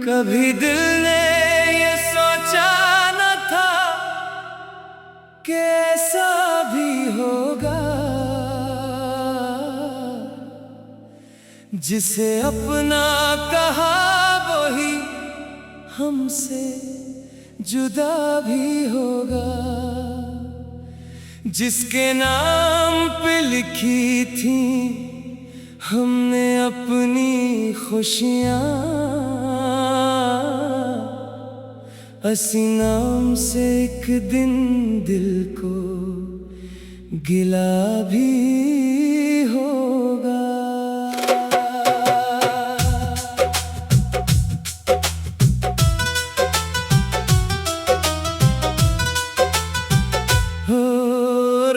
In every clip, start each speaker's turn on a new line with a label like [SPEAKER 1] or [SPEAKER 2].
[SPEAKER 1] कभी दिल ने ये सोचा न था कि ऐसा भी होगा, जिसे अपना कहा वही हमसे जुदा भी होगा। जिसके नाम पे लिखी थी हमने अपनी खुशियाँ, असी नाम से एक दिन दिल को गिला भी होगा।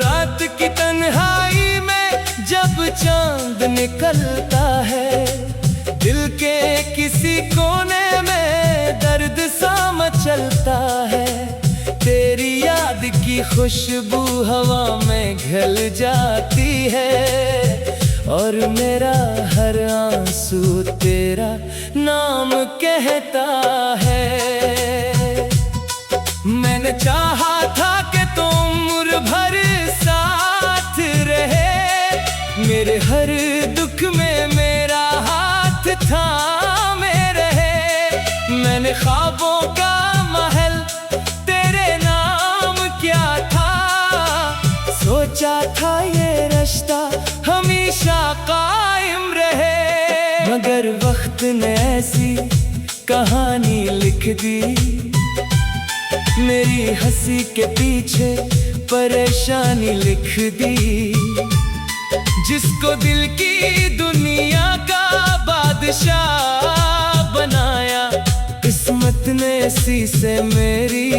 [SPEAKER 1] रात की तन्हाई में जब चांद निकलता है, दिल के किसी कोने में दर्द सा मचलता है। तेरी याद की खुशबू हवा में घुल जाती है, और मेरा हर आंसू तेरा नाम कहता है। मैंने चाहा था कि तुम उम्र भर साथ रहे, मेरे हर दुख में मेरा हाथ थामे रहे। मैंने ख्वाबों का महल तेरे नाम किया था, सोचा था ये रिश्ता हमेशा कायम रहे। मगर वक्त ने ऐसी कहानी लिख दी, मेरी हंसी के पीछे परेशानी लिख दी। जिसको दिल की दुनिया का बादशाह बनाया, किस्मत ने इसी से मेरी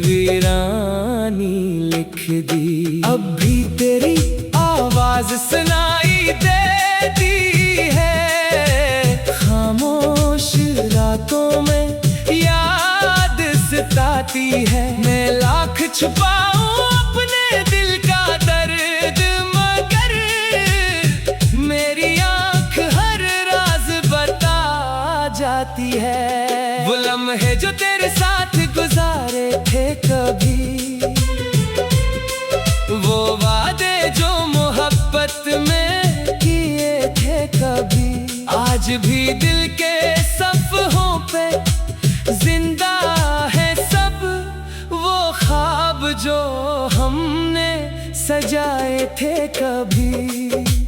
[SPEAKER 1] वीरानी लिख दी। अब भी तेरी आवाज सुनाई देती है, खामोश रातों में याद सताती है। मैं लाख छुपाऊं अपने दिल का दर्द, मगर मेरी आंख हर राज बता जाती है। वो लम्हे जो तेरे साथ गुजारे थे कभी, वो वादे जो मोहब्बत में किए थे कभी, आज भी दिल के सफ़हों पे जिंदा है सब वो ख्वाब जो हमने सजाए थे कभी।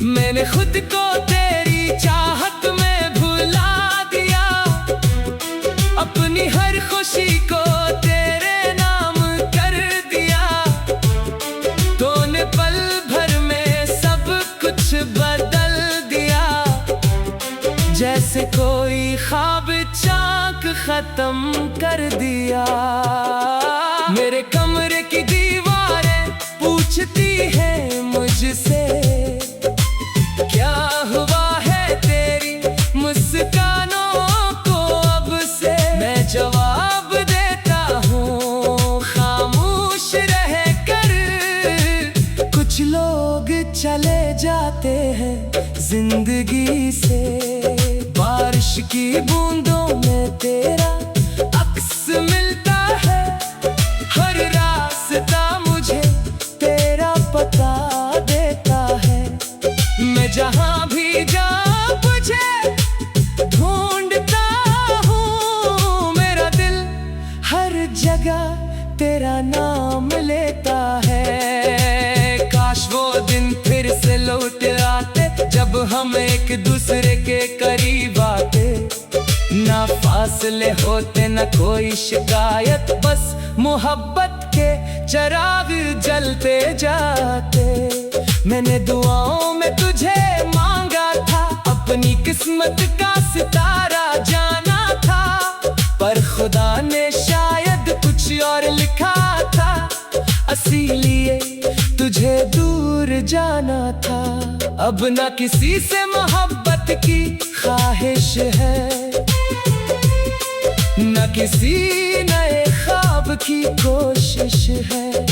[SPEAKER 1] मैंने खुद को तेरी चाहत में भुला दिया, अपनी हर खुशी को तेरे नाम कर दिया। तूने पल भर में सब कुछ बदल दिया, जैसे कोई ख्वाब चाक खत्म कर दिया। मेरे कमरे की दीवारें पूछती हैं मुझसे, क्या हुआ है तेरी मुस्कानों को अब से। मैं जवाब देता हूँ खामोश रह कर। कुछ लोग चले जाते हैं जिंदगी से, बारिश की बूंदों में तेरा अक्स मिलता है। हर रास्ता मुझे तेरा पता देता है, मैं जहाँ भी जाऊँ तुझे ढूंढता हूँ। मेरा दिल हर जगह तेरा नाम लेता है। काश वो दिन फिर से लौट आते, जब हम एक दूसरे के करीब आते। ना फासले होते ना कोई शिकायत, बस मोहब्बत के चिराग जलते जाते। मैंने दुआओं में तुझे मांगा था, अपनी किस्मत का सितारा जाना था। पर खुदा ने शायद कुछ और लिखा था, इसीलिए तुझे दूर जाना था। अब ना किसी से मोहब्बत की ख्वाहिश है, न किसी नए ख्वाब की कोशिश है।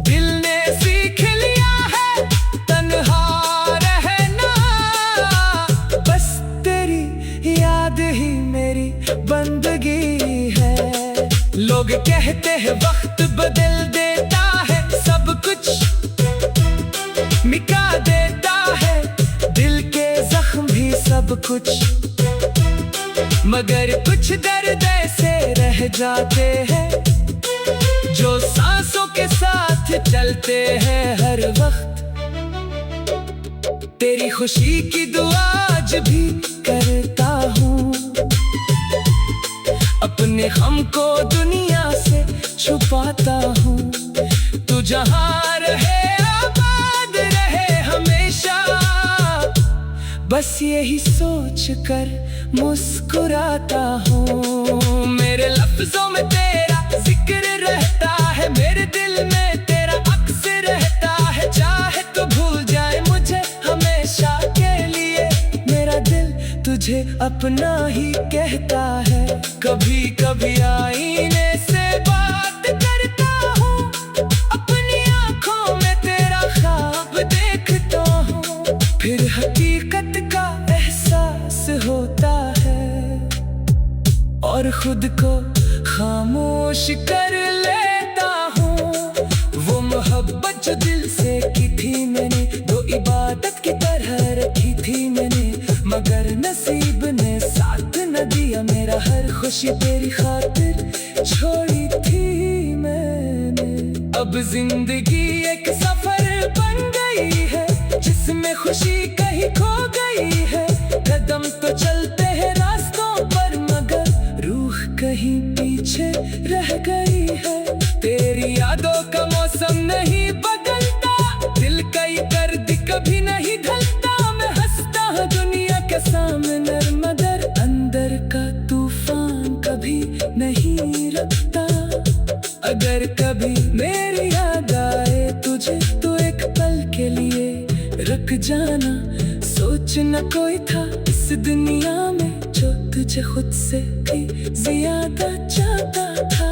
[SPEAKER 1] दिल ने सीख लिया है तन्हा कहते हैं वक्त बदल देता है, सब कुछ मिटा देता है, दिल के जख्म भी सब कुछ, मगर कुछ दर्द ऐसे रह जाते हैं जो सांसों के साथ चलते हैं हर वक्त। तेरी खुशी की दुआ आज भी करता हूँ, अपने गम को दुनिया से छुपाता हूँ। तू जहाँ रहे आबाद रहे हमेशा, बस यही सोच कर मुस्कुराता हूँ। मेरे लफ्जों में तेरा जिक्र रहता है, मेरे दिल में तेरा अक्स रहता है। चाहे तो भूल जाए मुझे हमेशा के लिए, मेरा दिल तुझे अपना ही कहता है। कभी कभी आईने से बात करता हूँ, अपनी आँखों में तेरा ख्वाब देखता हूँ, फिर हकीकत का एहसास होता है और खुद को खामोश कर लेता हूँ। वो मोहब्बत जो दिल से की थी मैंने, वो इबादत की तरह रखी थी मैंने, मगर नसीब ने साथ न दिया मेरा। हर खुशी तेरी खातिर छोड़ी थी मैंने। अब जिंदगी एक सफर बन गई है, जिसमें खुशी कहीं खो गई है। कदम तो चलते हैं रास्तों पर, मगर रूह कहीं पीछे रह गई है। तेरी यादों का मौसम नहीं बदलता, दिल का ये दर्द कभी नहीं ढलता। मैं हंसता हूँ दुनिया के सामने, मगर अंदर का तूफान कभी नहीं रुकता। अगर कभी मेरी याद आए तुझे, तो एक पल के लिए रुक जाना। सोच न कोई था इस दुनिया में जो तुझे खुद से भी ज्यादा चाहता था।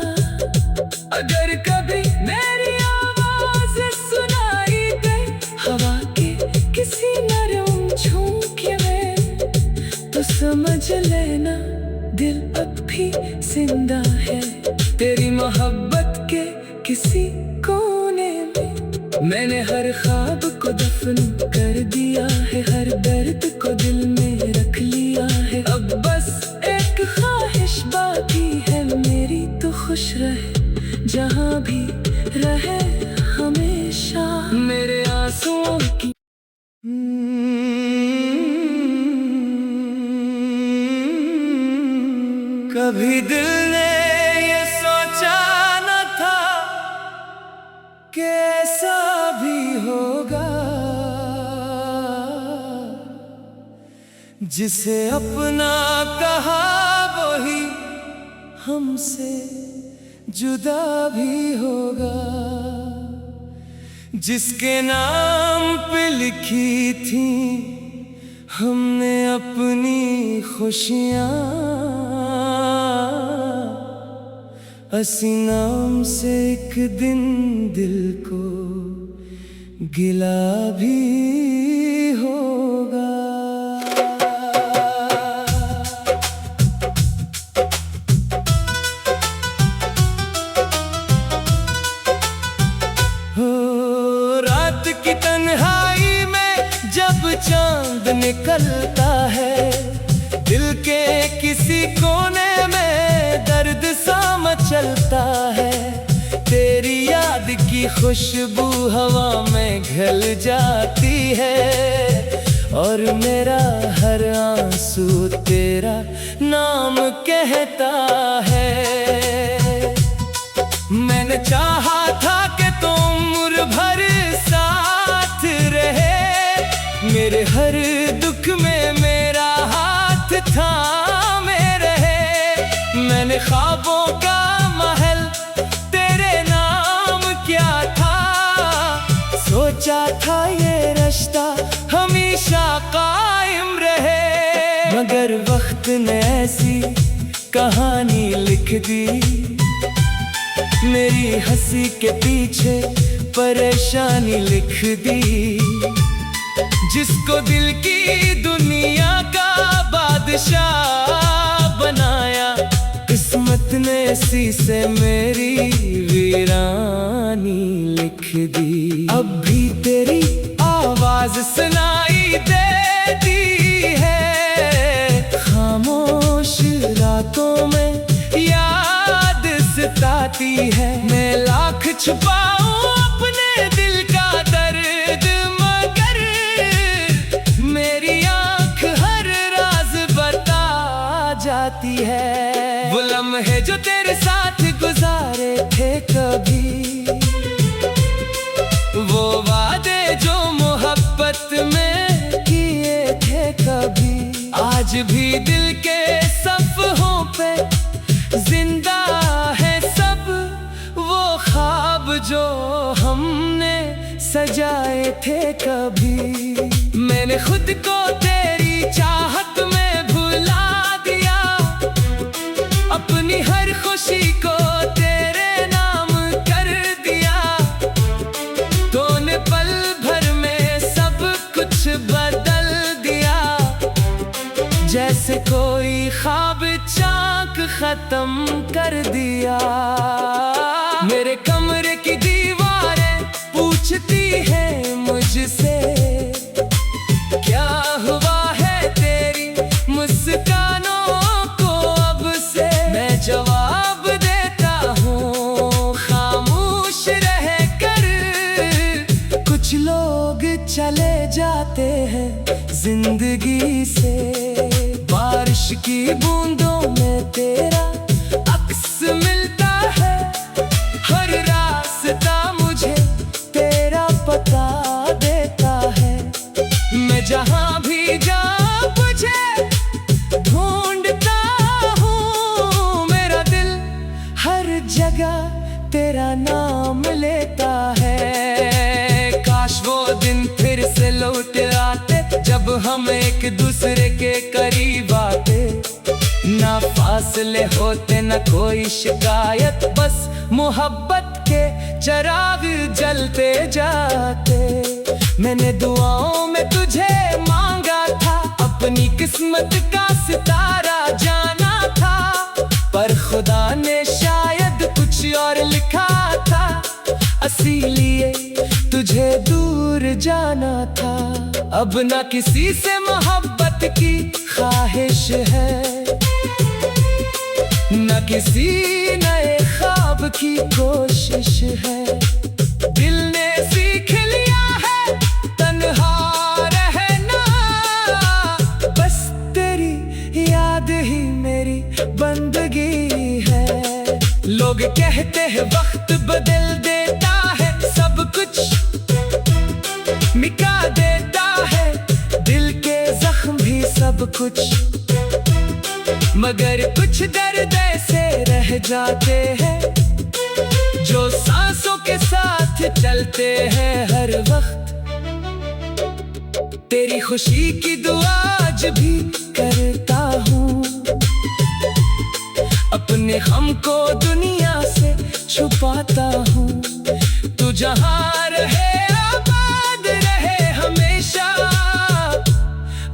[SPEAKER 1] अगर कभी मेरी आवाज सुनाई दे हवा के किसी नरम झोंके में, तो समझ लेना दिल अब भी जिंदा है। तेरी मोहब्बत के किसी कोने में मैंने हर ख्वाब को दफन कर दिया है, हर दर्द को दिल में रख लिया है। अब बस एक ख्वाहिश बाकी है मेरी, तो खुश रहे जहाँ भी रहे हमेशा। मेरे आंसुओं की कभी दिल ने ये सोचा न था कि ऐसा भी होगा, जिसे अपना कहा वही हमसे जुदा भी होगा। जिसके नाम पे लिखी थी हमने अपनी खुशियाँ, असी नाम से एक दिन दिल को गिला भी होगा। रात की तन्हाई में जब चांद निकलता है, दिल के किसी कोने में दर्द सा मचलता है। तेरी याद की खुशबू हवा में घुल जाती है, और मेरा हर आंसू तेरा नाम कहता है। मैंने चाहा था कि तुम उम्र भर साथ रहे, मेरे हर दुख में मेरा हाथ थामे रहे। मैंने ख्वाबों का महल तेरे नाम क्या था, सोचा था ये रिश्ता हमेशा कायम रहे। मगर वक्त ने ऐसी कहानी लिख दी, मेरी हंसी के पीछे परेशानी लिख दी। जिसको दिल की दुनिया का बादशाह बनाया, किस्मत ने किसी से मेरी वीरानी लिख दी। अब भी तेरी आवाज सुनाई देती है, खामोश रातों में याद सताती है। मैं लाख छुपाऊं अपने दिल का दर्द, मगर मेरी आंख हर राज बता जाती है। वो लम्हे जो तेरे साथ गुजारे थे कभी, वो वादे जो मोहब्बत में किए थे कभी, आज भी दिल के सफ़हों पे जिंदा है सब वो ख्वाब जो हमने सजाए थे कभी। मैंने खुद को तेरी चाहत में भुला दिया, अपनी हर खुशी को तेरे नाम कर दिया। तूने पल भर में सब कुछ बदल दिया, जैसे कोई ख्वाब चाक खत्म कर दिया। मेरे कमरे की दीवारें पूछती हैं मुझसे, क्या हुआ है तेरी मुस्कानों को अब से। मैं जवाब देता हूँ खामोश रह कर, कुछ लोग चले जाते हैं जिंदगी से। बारिश की बूंदों में तेरा अक्स मिलता है, हर रास्ता मुझे तेरा पता देता है। मैं जहाँ भी जाऊँ मुझे ढूंढता हूँ, मेरा दिल हर जगह तेरा नाम लेता है। काश वो दिन फिर से लौट आते, जब हम एक दूसरे के करीब आते। ना फासले होते ना कोई शिकायत, बस मोहब्बत के चिराग जलते जाते। मैंने दुआओं में तुझे मांगा था, अपनी किस्मत का सितारा जाना था, पर खुदा ने शायद कुछ और लिखा था, इसीलिए तुझे दूर जाना था। अब ना किसी से मोहब्बत की ख्वाहिश है, न किसी नए ख्वाब की कोशिश है। दिल ने सीख लिया है तन्हा रहना, बस तेरी याद ही मेरी बंदगी है। लोग कहते हैं वक्त बदल देता है, सब कुछ मिटा देता है, दिल के जख्म भी सब कुछ, मगर कुछ दर्द ऐसे रह जाते हैं जो सांसों के साथ चलते हैं हर वक्त। तेरी खुशी की दुआ आज भी करता हूँ, अपने गम को दुनिया से छुपाता हूँ। तू जहाँ रहे आबाद रहे हमेशा,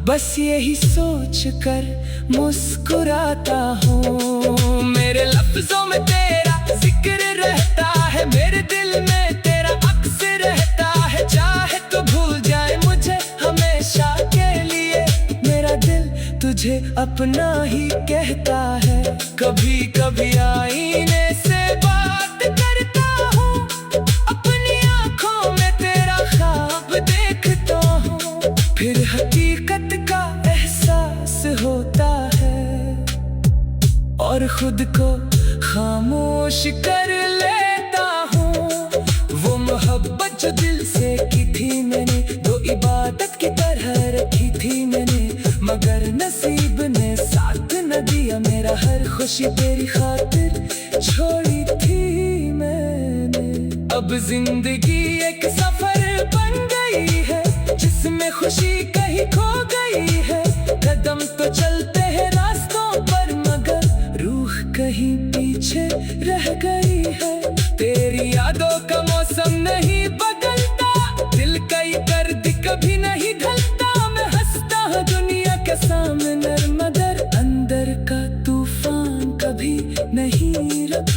[SPEAKER 1] बस यही सोच कर मुस्कुराता हूँ। मेरे लफ्जों में तेरा जिक्र रहता है, मेरे दिल में तेरा अक्स रहता है। चाहे तो भूल जाए मुझे हमेशा के लिए, मेरा दिल तुझे अपना ही कहता है। कभी कभी आईने से बात करता हूँ, अपनी आंखों में तेरा ख्वाब देखता हूँ, फिर हकीकत का एहसास होता है और खुद को खामोश कर लेता हूँ। वो मोहब्बत जो दिल से की थी मैंने, दो इबादत की तरह रखी थी मैंने, मगर नसीब ने साथ न दिया मेरा। हर खुशी तेरी खातिर छोड़ी थी मैंने। अब जिंदगी एक सफर बन गई है, जिसमें खुशी कहीं खो गई है। कदम तो चलते हैं रास्तों पर, मगर रूह कहीं पीछे रह गई है। तेरी यादों का मौसम नहीं बदलता, दिल का ये दर्द कभी नहीं ढलता। मैं हंसता हूँ दुनिया के सामने, मगर अंदर का तूफान कभी नहीं रुकता।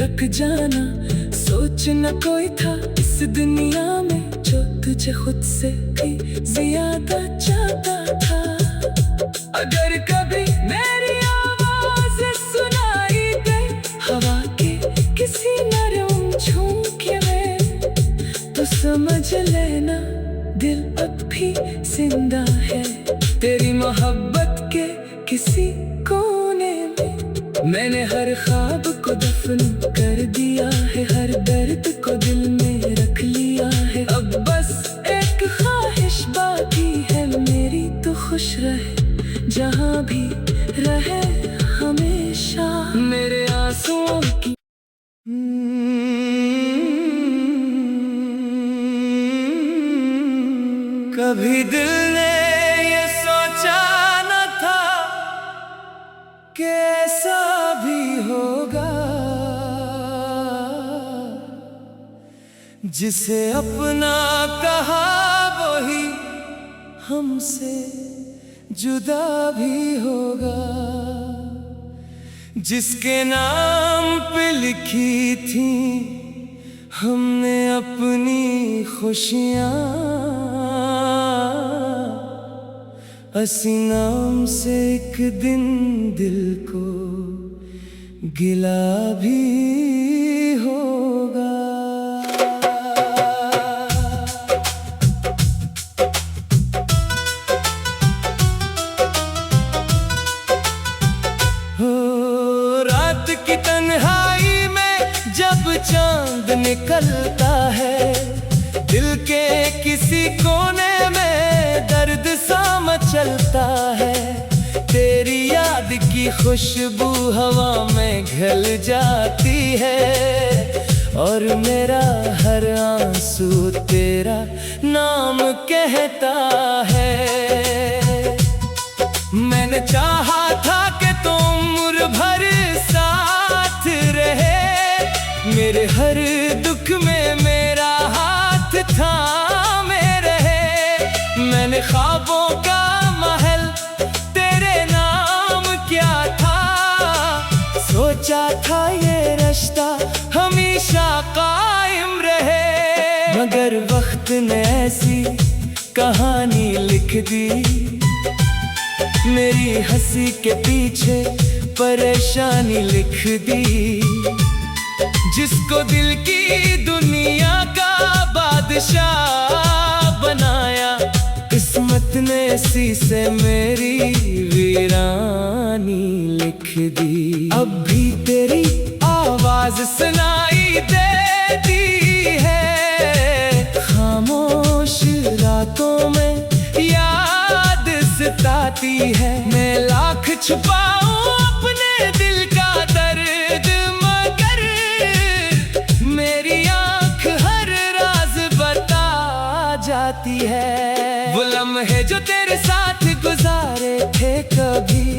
[SPEAKER 1] धड़क जाना, सोच न कोई था इस दुनिया में जो तुझे खुद से भी ज्यादा चाहता था। अगर कभी मेरी आवाज सुनाई दे हवा के किसी नरम झोंके में, तो समझ लेना दिल अब भी जिंदा है तेरी मोहब्बत के किसी कोने में। मैंने हर ख्वाब को दफन कर दिया है, हर दर्द को दिल में रख लिया है। अब बस एक ख्वाहिश बाकी है मेरी, तो खुश रहे जहाँ भी रहे हमेशा। मेरे आंसुओं की कभी दिल ने ये सोचा न था कि ऐसा भी होगा, जिसे अपना कहा वही हमसे जुदा भी होगा। जिसके नाम पे लिखी थी हमने अपनी खुशियाँ, हंसी नाम से एक दिन दिल को गिला भी होगा। हो रात की तन्हाई में जब चांद निकलता है, दिल के किसी कोने में दर्द सा मचलता है। तेरी याद की खुशबू हवा में घुल जाती है, और मेरा हर आंसू तेरा नाम कहता है। मैंने चाहा था कि तुम उम्र भर साथ रहे, मेरे हर दुख में मेरा हाथ थामे रहे। मैंने ख्वाबों का महल तेरे नाम क्या था, सोचा था ये रिश्ता हमेशा कायम रहे। मगर वक्त ने ऐसी कहानी लिख दी, मेरी हंसी के पीछे परेशानी लिख दी। जिसको दिल की दुनिया का बादशाह बनाया, किस्मत ने इसी से मेरी वीरानी लिख दी। अब भी तेरी आवाज सुनाई देती है, खामोश रातों में याद सताती है। मैं लाख छुपाऊं अपने दिल का दर्द, मगर मेरी आंख हर राज बता जाती है। वो लम्हे जो तेरे साथ गुजारे थे कभी,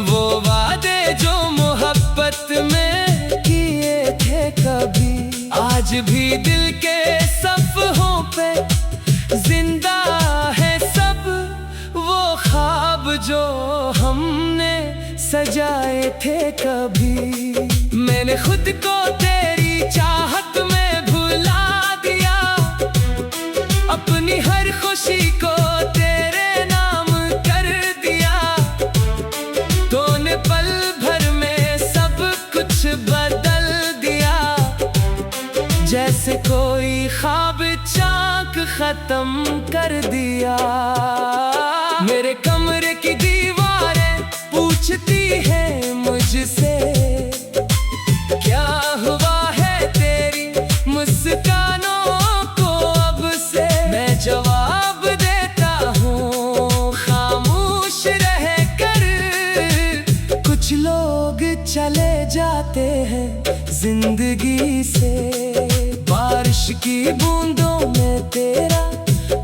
[SPEAKER 1] वो वादे जो मोहब्बत में किए थे कभी, आज भी दिल के सफ़हों पे जिंदा है सब वो ख्वाब जो हमने सजाए थे कभी। मैंने खुद को तेरी चाहत में भुला दिया, अपनी हर खुशी को तेरे नाम कर दिया। तूने पल भर में सब कुछ बदल दिया, जैसे कोई ख्वाब चाक खत्म कर दिया। मेरे कमरे की दीवारें पूछती हैं मुझसे, क्या हुआ है तेरी मुस्कानों को अब से। मैं जवाब देता हूँ खामोश रह कर। कुछ लोग चले जाते हैं जिंदगी से, बारिश की बूंदों में तेरा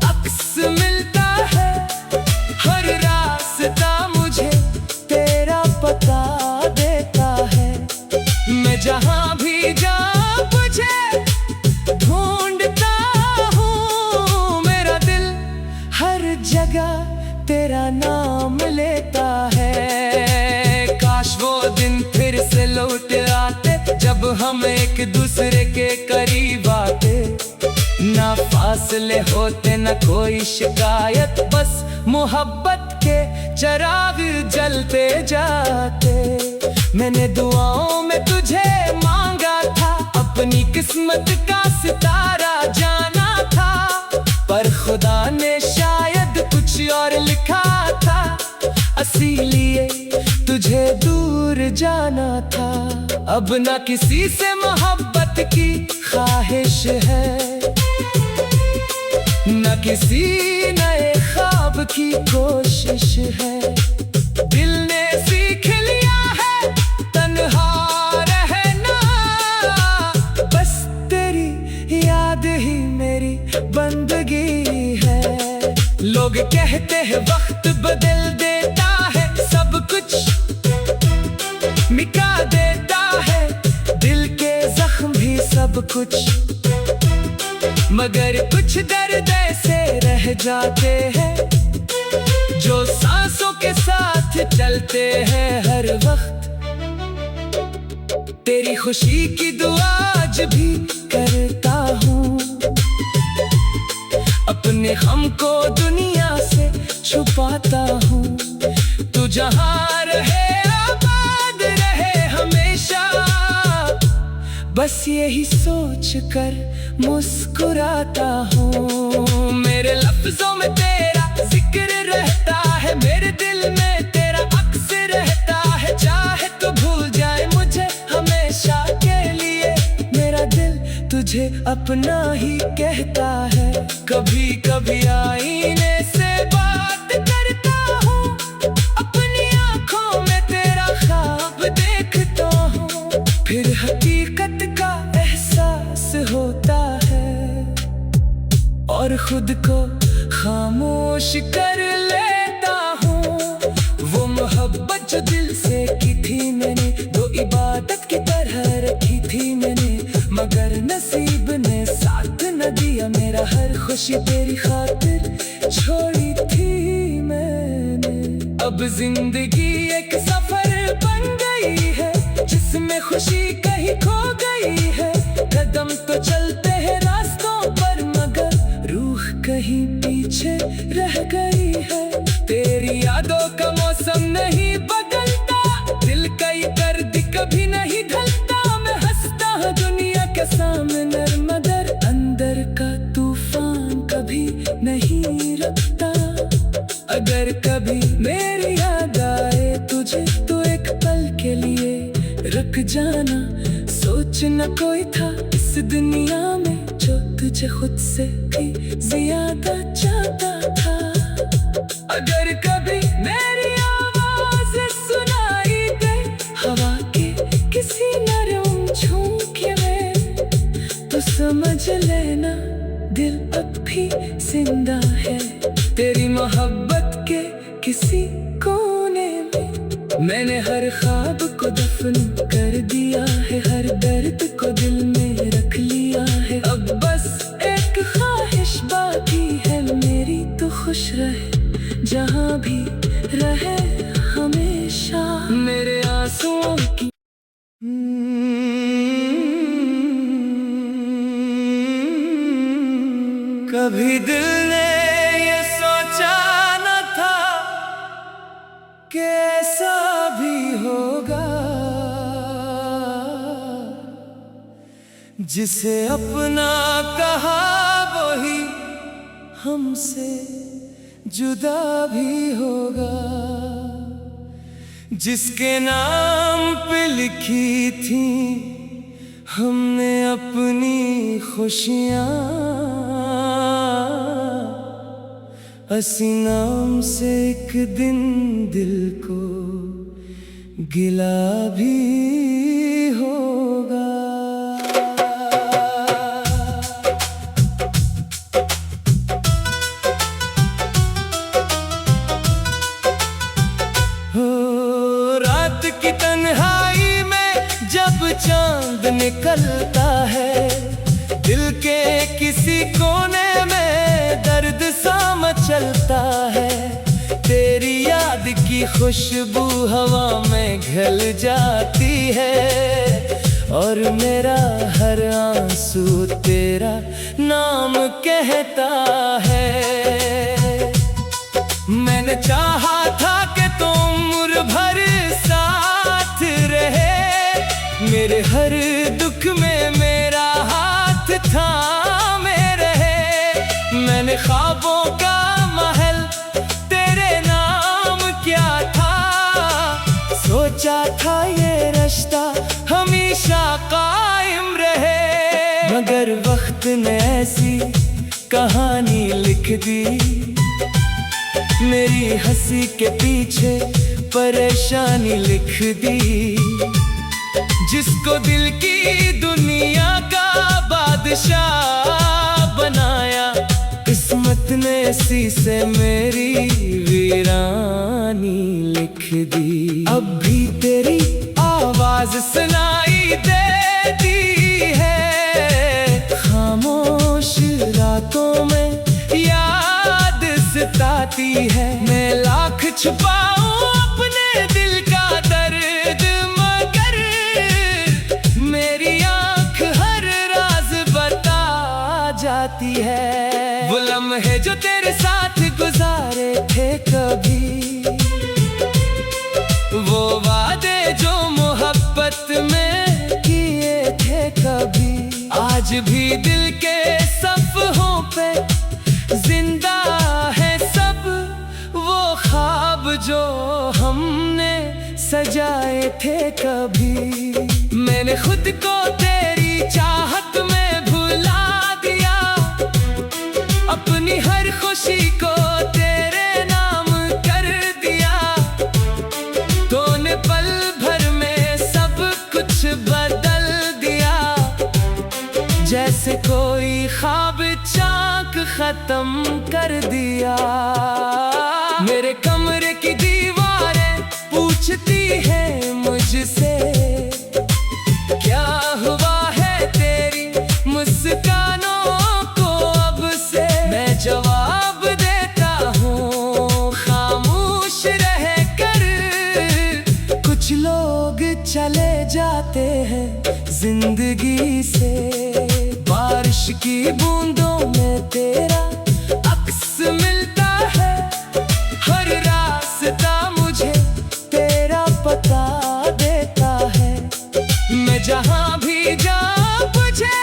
[SPEAKER 1] अक्स मिलता है। हर रास्ता मुझे तेरा पता देता है, मैं जहाँ भी जाऊँ तुझे ढूंढता हूँ। मेरा दिल हर जगह तेरा नाम लेता है। काश वो दिन फिर से लौटे हम एक दूसरे के करीब आते, ना फासले होते ना कोई शिकायत, बस मोहब्बत के चिराग जलते जाते। मैंने दुआओं में तुझे मांगा था, अपनी किस्मत का सितारा जाना था, पर खुदा ने शायद कुछ और लिखा था, इसीलिए तुझे दूर जाना था। अब ना किसी से मोहब्बत की ख्वाहिश है, न किसी नए ख्वाब की कोशिश है। दिल ने सीख लिया है तन्हा रहना, बस तेरी याद ही मेरी बंदगी है। लोग कहते हैं वक्त बदल देता है, सब कुछ मिटा देता है, दिल के जख्म भी सब कुछ, मगर कुछ दर्द ऐसे रह जाते हैं जो सांसों के साथ चलते हैं हर वक्त। तेरी खुशी की दुआ आज भी करता हूँ, अपने गम को दुनिया से छुपाता हूँ। तू जहाँ रहे आबाद रहे हमेशा, बस यही सोच कर मुस्कुराता हूँ। मेरे लफ्जों में तेरा जिक्र रहता है, मेरे दिल में तेरा अक्स रहता है। चाहे तो भूल जाए मुझे हमेशा के लिए, मेरा दिल तुझे अपना ही कहता है। कभी कभी आईने से बात करता हूँ, अपनी आँखों में तेरा ख्वाब देखता हूँ, फिर हकीकत का एहसास होता है और खुद को खामोश कर लेता हूँ। वो मोहब्बत जो दिल से की थी मैंने, वो इबादत की तरह रखी थी मैंने, मगर नसीब ने साथ न दिया मेरा। हर खुशी तेरी खातिर छोड़ी थी मैंने। अब जिंदगी एक सफर बन गई है, जिसमें खुशी कहीं खो गई है। कदम तो चलते हैं रास्तों पर, मगर रूह कहीं पीछे रह गई है। तेरी यादों का मौसम नहीं बदलता, दिल का ये दर्द कभी नहीं ढलता। मैं हंसता हूँ दुनिया के सामने, मगर अंदर का तूफान कभी नहीं रुकता। अगर कभी मेरी याद आए तुझे, तो एक पल के लिए रुक जाना। सोचना कोई था इस दुनिया में जो तुझे खुद से भी ज्यादा चाहता था। अगर कभी मेरी आवाज सुनाई दे हवा के किसी नरम झोंके में, तो समझ लेना दिल अब भी जिंदा है। तेरी मोहब्बत के किसी कोने में मैंने हर ख्वाब को दफन कर दिया है, हर दर्द को दिल में रख लिया है। अब बस एक ख्वाहिश बाकी है मेरी, तो खुश रहे जहाँ भी रहे हमेशा। मेरे आंसुओं की कभी दिल ने ये सोचा न था कि ऐसा भी होगा। जिसे अपना कहा वही हमसे जुदा भी होगा। जिसके नाम पे लिखी थी हमने अपनी खुशियाँ, हंसी नाम से एक दिन दिल को गिला भी होगा। हो रात की तन्हाई में जब चांद निकलता है, दिल के किसी कोने में दर्द सा मचलता है। तेरी याद की खुशबू हवा में घुल जाती है और मेरा हर आंसू तेरा नाम कहता है। मैंने चाहा था कि तुम उम्र भर साथ रहे, मेरे हर दुख में मेरा हाथ थामे रहे। मैंने ख्वाबों का महल तेरे नाम क्या था, सोचा था ये रिश्ता हमेशा कायम रहे। मगर वक्त ने ऐसी कहानी लिख दी, मेरी हंसी के पीछे परेशानी लिख दी। जिसको दिल की दुनिया का बादशाह बनाया, किस्मत ने इसी से मेरी वीरानी लिख दी। अब भी तेरी आवाज सुनाई देती है, खामोश रातों में याद सताती है। मैं लाख छुपाऊं अपने दिल का दर्द, मगर मेरी आंख हर राज बता जाती है। वो लम्हे जो तेरे साथ गुजारे थे कभी, वो वादे जो मोहब्बत में किए थे कभी, आज भी दिल के सफ़हों पे जिंदा है सब वो ख्वाब जो हमने सजाए थे कभी। मैंने खुद को तेरी चाहत में भुला दिया, अपनी हर खुशी को तेरे नाम कर दिया। तूने पल भर में सब कुछ बदल दिया, जैसे कोई ख्वाब चाक खत्म कर दिया। मेरे कमरे की दीवारें पूछती हैं मुझसे, क्या हुआ है तेरी मुस्कानों को अब से। मैं जवाब देता हूँ खामोश रह कर, कुछ लोग चले जाते हैं जिंदगी से। बारिश की बूंदों में तेरा अक्स मिलता है, हर रास्ता मुझे तेरा पता देता है। मैं जहाँ भी जाऊँ तुझे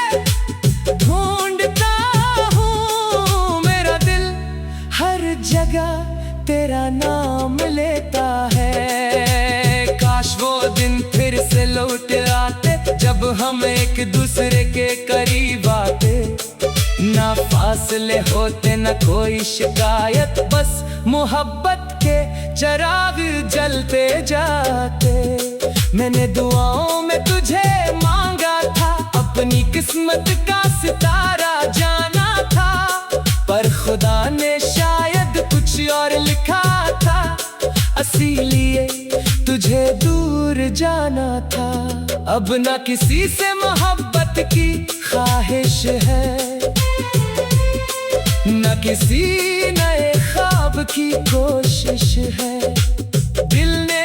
[SPEAKER 1] ढूंढता हूँ, मेरा दिल हर जगह तेरा नाम लेता है। काश वो दिन फिर से लौट आते, जब हम एक दूसरे के करीब आते। ना फासले होते ना कोई शिकायत, बस मोहब्बत के चिराग जलते जाते। मैंने दुआओं में तुझे मांगा था, अपनी किस्मत का सितारा जाना था, पर खुदा ने शायद कुछ और लिखा था, इसीलिए तुझे दूर जाना था। अब ना किसी से मोहब्बत की ख्वाहिश है, न किसी नए ख्वाब की कोशिश है। दिल ने